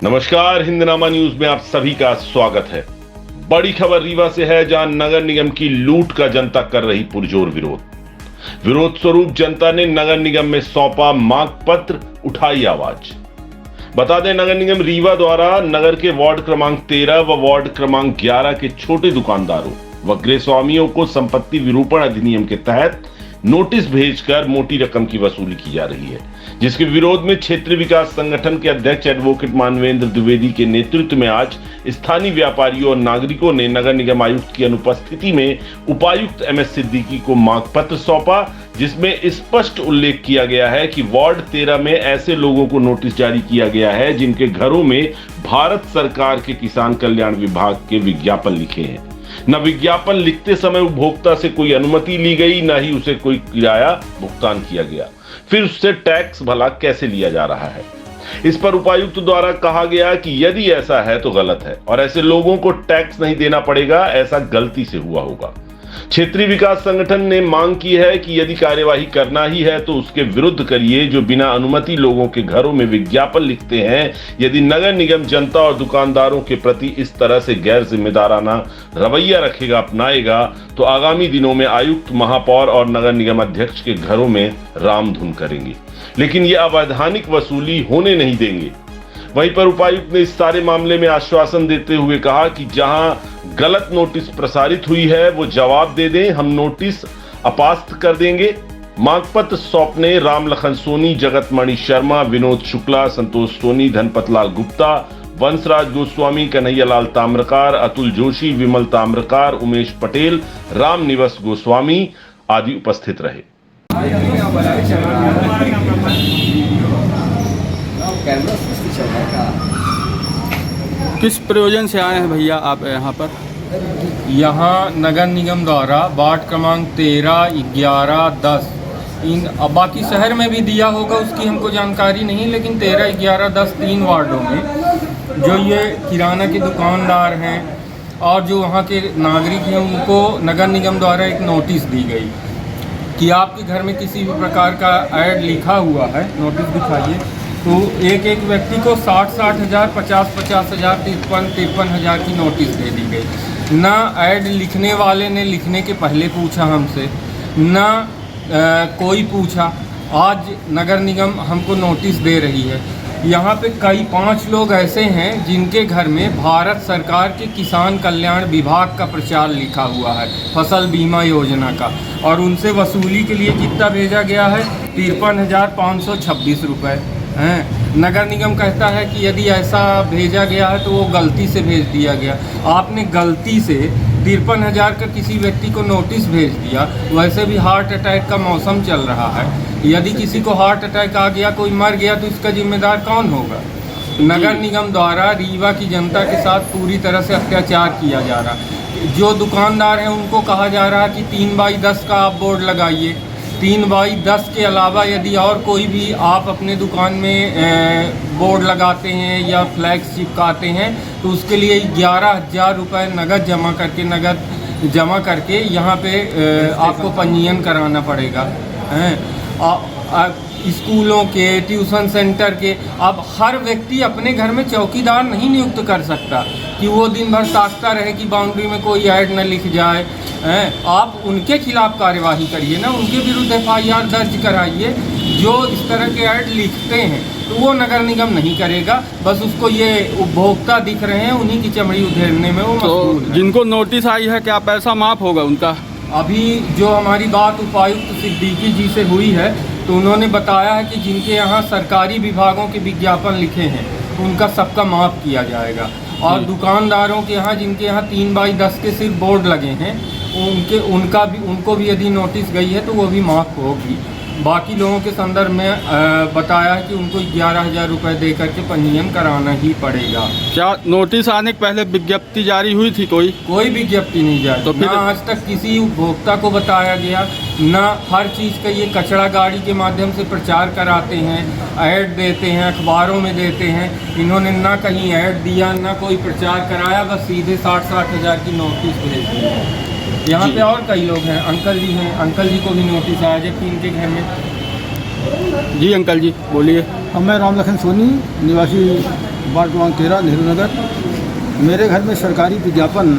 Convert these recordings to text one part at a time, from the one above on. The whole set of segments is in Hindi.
नमस्कार, हिंदनामा न्यूज में आप सभी का स्वागत है। बड़ी खबर रीवा से है, जहां नगर निगम की लूट का जनता कर रही पुरजोर विरोध स्वरूप जनता ने नगर निगम में सौंपा मांग पत्र, उठाई आवाज। बता दें, नगर निगम रीवा द्वारा नगर के वार्ड क्रमांक 13 व वार्ड क्रमांक 11 के छोटे दुकानदारों व गृह स्वामियों को संपत्ति विरूपण अधिनियम के तहत नोटिस भेजकर मोटी रकम की वसूली की जा रही है, जिसके विरोध में क्षेत्रीय विकास संगठन के अध्यक्ष एडवोकेट मानवेंद्र द्विवेदी के नेतृत्व में आज स्थानीय व्यापारियों और नागरिकों ने नगर निगम आयुक्त की अनुपस्थिति में उपायुक्त एमएस सिद्दीकी को मांग पत्र सौंपा, जिसमें स्पष्ट उल्लेख किया गया है कि वार्ड 13 में ऐसे लोगों को नोटिस जारी किया गया है जिनके घरों में भारत सरकार के किसान कल्याण विभाग के विज्ञापन लिखे हैं। न विज्ञापन लिखते समय उपभोक्ता से कोई अनुमति ली गई, न ही उसे कोई किराया भुगतान किया गया। फिर उससे टैक्स भला कैसे लिया जा रहा है? इस पर उपायुक्त द्वारा कहा गया कि यदि ऐसा है तो गलत है और ऐसे लोगों को टैक्स नहीं देना पड़ेगा, ऐसा गलती से हुआ होगा। क्षेत्रीय विकास संगठन ने मांग की है कि यदि कार्यवाही करना ही है तो उसके विरुद्ध करिए, जो बिना अनुमति लोगों के घरों में विज्ञापन लिखते हैं। यदि नगर निगम जनता और दुकानदारों के प्रति इस तरह से गैर जिम्मेदाराना रवैया रखेगा, अपनाएगा, तो आगामी दिनों में आयुक्त, महापौर और नगर निगम अध्यक्ष के घरों में रामधुन करेंगे, लेकिन ये अवैधानिक वसूली होने नहीं देंगे। वहीं पर उपायुक्त ने इस सारे मामले में आश्वासन देते हुए कहा कि जहां गलत नोटिस प्रसारित हुई है वो जवाब दे दें, हम नोटिस अपास्त कर देंगे। मांग पत्र सौंपने राम लखन सोनी, जगत मणि शर्मा, विनोद शुक्ला, संतोष सोनी, धनपतलाल गुप्ता, वंशराज गोस्वामी, कन्हैयालाल ताम्रकार, अतुल जोशी, विमल ताम्रकार, उमेश पटेल, राम निवास गोस्वामी आदि उपस्थित रहे। किस प्रयोजन से आए हैं भैया आप यहाँ पर? यहाँ नगर निगम द्वारा वार्ड क्रमांक 13, 11, 10 इन बाकी शहर में भी दिया होगा, उसकी हमको जानकारी नहीं, लेकिन 13, 11, 10 तीन वार्डों में जो ये किराना के दुकानदार हैं और जो वहाँ के नागरिक हैं, उनको नगर निगम द्वारा एक नोटिस दी गई कि आपके घर में किसी भी प्रकार का ऐड लिखा हुआ है, नोटिस दिखाइए। तो एक एक व्यक्ति को 60,000, 50,000, 53,000 की नोटिस दे दी गई। ना ऐड लिखने वाले ने लिखने के पहले पूछा हमसे, ना कोई पूछा। आज नगर निगम हमको नोटिस दे रही है। यहाँ पे कई 5 लोग ऐसे हैं जिनके घर में भारत सरकार के किसान कल्याण विभाग का प्रचार लिखा हुआ है, फसल बीमा योजना का, और उनसे वसूली के लिए कितना भेजा गया है? 53,526 रुपये हैं। नगर निगम कहता है कि यदि ऐसा भेजा गया है तो वो गलती से भेज दिया गया। आपने गलती से 53,000 का किसी व्यक्ति को नोटिस भेज दिया। वैसे भी हार्ट अटैक का मौसम चल रहा है, यदि किसी को हार्ट अटैक आ गया, कोई मर गया, तो इसका जिम्मेदार कौन होगा? नगर निगम द्वारा रीवा की जनता के साथ पूरी तरह से अत्याचार किया जा रहा है। जो दुकानदार हैं उनको कहा जा रहा है कि 3x10 का आप बोर्ड लगाइए। 3x10 के अलावा यदि और कोई भी आप अपने दुकान में बोर्ड लगाते हैं या फ्लैक्स चिपकाते हैं तो उसके लिए 11,000 रुपये नगद जमा करके यहाँ पे आपको पंजीयन कराना पड़ेगा। स्कूलों के, ट्यूशन सेंटर के, अब हर व्यक्ति अपने घर में चौकीदार नहीं नियुक्त कर सकता कि वो दिन भर ताकता रहे कि बाउंड्री में कोई ऐड न लिख जाए। आप उनके खिलाफ कार्यवाही करिए ना, उनके विरुद्ध FIR दर्ज कराइए। जो इस तरह के ऐड लिखते हैं तो वो नगर निगम नहीं करेगा, बस उसको ये उपभोक्ता दिख रहे हैं, उन्हीं की चमड़ी उधेड़ने में वो मशगूल है। जिनको नोटिस आई है क्या पैसा माफ़ होगा उनका? अभी जो हमारी बात उपायुक्त सिद्दीकी जी से हुई है तो उन्होंने बताया है कि जिनके यहाँ सरकारी विभागों के विज्ञापन लिखे हैं उनका सबका माफ़ किया जाएगा, और दुकानदारों के यहाँ जिनके यहाँ 3x10 के सिर्फ बोर्ड लगे हैं उनको भी यदि नोटिस गई है तो वो भी माफ़ होगी। बाकी लोगों के संदर्भ में बताया है कि उनको 11,000 रुपये दे करके पंजीयन कराना ही पड़ेगा। क्या नोटिस आने के पहले विज्ञप्ति जारी हुई थी? कोई विज्ञप्ति नहीं जारी, तो ना आज तक किसी उपभोक्ता को बताया गया, ना हर चीज़ का ये कचरा गाड़ी के माध्यम से प्रचार कराते हैं, ऐड देते हैं, अखबारों में देते हैं। इन्होंने ना कहीं ऐड दिया, ना कोई प्रचार कराया, बस सीधे 60-60 हज़ार की नोटिस भेज दी। यहाँ पे और कई लोग हैं, अंकल जी हैं, अंकल जी को भी नोटिस आया जबकि इनके घर में। जी अंकल जी बोलिए। मैं राम लखन सोनी, निवासी वार्ड क्रमांक 13 नेहरू नगर। मेरे घर में सरकारी विज्ञापन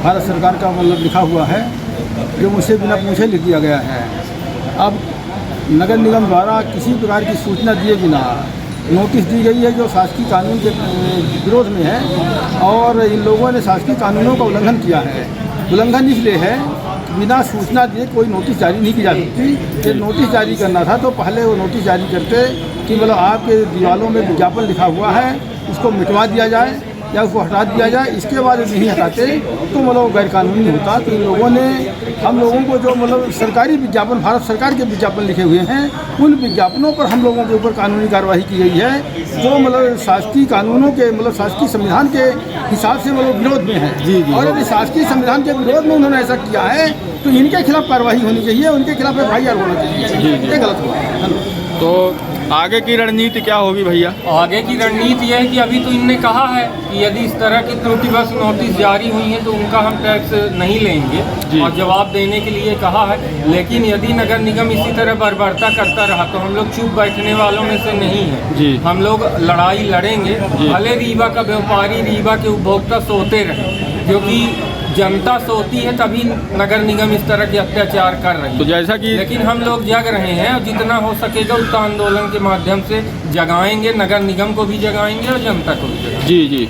भारत सरकार का मतलब लिखा हुआ है, जो मुझसे बिना पूछे लिख दिया गया है। अब नगर निगम द्वारा किसी प्रकार की सूचना दिए बिना नोटिस दी गई है, जो शासकीय कानून के विरोध में है, और इन लोगों ने शासकीय कानूनों का उल्लंघन किया है। उल्लंघन इसलिए है, बिना सूचना दिए कोई नोटिस जारी नहीं की जा सकती। ये नोटिस जारी करना था तो पहले वो नोटिस जारी करते कि मतलब आपके दीवारों में विज्ञापन लिखा हुआ है, उसको मिटवा दिया जाए या उसको हटा दिया जाए। इसके बाद नहीं हटाते तो मतलब गैर कानूनी होता। तो इन लोगों ने हम लोगों को जो मतलब सरकारी विज्ञापन, भारत सरकार के विज्ञापन लिखे हुए हैं, उन विज्ञापनों पर हम लोगों के ऊपर कानूनी कार्रवाई की गई है, जो मतलब शासकीय कानूनों के मतलब शासकीय संविधान के हिसाब से मतलब विरोध में है। जी। और यदि शासकीय संविधान के विरोध में उन्होंने ऐसा किया है तो इनके खिलाफ कार्रवाई होनी चाहिए, उनके खिलाफ FIR होना चाहिए। ये गलत हुआ। तो आगे की रणनीति क्या होगी भैया? आगे की रणनीति यह है कि अभी तो इनने कहा है कि यदि इस तरह की त्रुटिवश नोटिस जारी हुई है तो उनका हम टैक्स नहीं लेंगे और जवाब देने के लिए कहा है। लेकिन यदि नगर निगम इसी तरह बर्बरता करता रहा तो हम लोग चुप बैठने वालों में से नहीं है। हम लोग लड़ाई लड़ेंगे, भले रीवा का व्यापारी, रीवा के उपभोक्ता सोते रहे, क्योंकि जनता सोती है तभी नगर निगम इस तरह के अत्याचार कर रही है। तो जैसा कि लेकिन हम लोग जग रहे हैं और जितना हो सकेगा उतना आंदोलन के माध्यम से जगाएंगे, नगर निगम को भी जगाएंगे और जनता को भी जगाएंगे। जी।